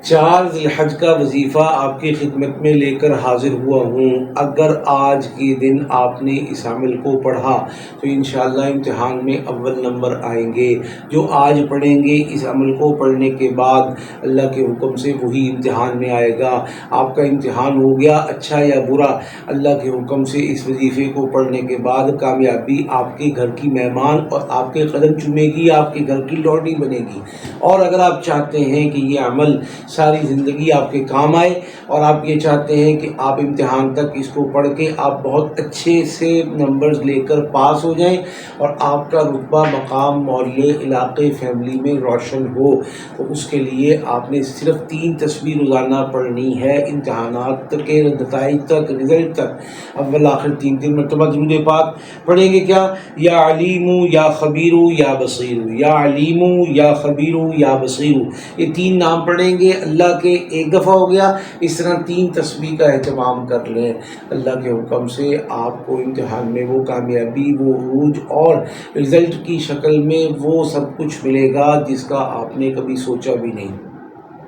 4 ذی الحج کا وظیفہ آپ کی خدمت میں لے کر حاضر ہوا ہوں۔ اگر آج کے دن آپ نے اس عمل کو پڑھا تو انشاءاللہ امتحان میں اول نمبر آئیں گے۔ جو آج پڑھیں گے اس عمل کو پڑھنے کے بعد اللہ کے حکم سے وہی امتحان میں آئے گا۔ آپ کا امتحان ہو گیا اچھا یا برا، اللہ کے حکم سے اس وظیفے کو پڑھنے کے بعد کامیابی آپ کے گھر کی مہمان اور آپ کے قدم چومے گی، آپ کے گھر کی لوٹی بنے گی۔ اور اگر آپ چاہتے ہیں کہ یہ عمل ساری زندگی آپ کے کام آئے اور آپ یہ چاہتے ہیں کہ آپ امتحان تک اس کو پڑھ کے آپ بہت اچھے سے نمبرز لے کر پاس ہو جائیں اور آپ کا رتبہ مقام محلے علاقے فیملی میں روشن ہو، تو اس کے لیے آپ نے صرف 3 تسبیح روزانہ پڑھنی ہے امتحانات کے نتائج تک، رزلٹ تک۔ اول آخر 3 مرتبہ درود پاک پڑھیں گے۔ کیا؟ یا علیم یا خبیر یا بصیر، یا علیم یا خبیر یا بصیر، یہ 3 نام پڑھیں گے اللہ کے، ایک دفعہ ہو گیا۔ اس طرح 3 تسبیح کا اہتمام کر لیں، اللہ کے حکم سے آپ کو امتحان میں وہ کامیابی، وہ عروج اور رزلٹ کی شکل میں وہ سب کچھ ملے گا جس کا آپ نے کبھی سوچا بھی نہیں۔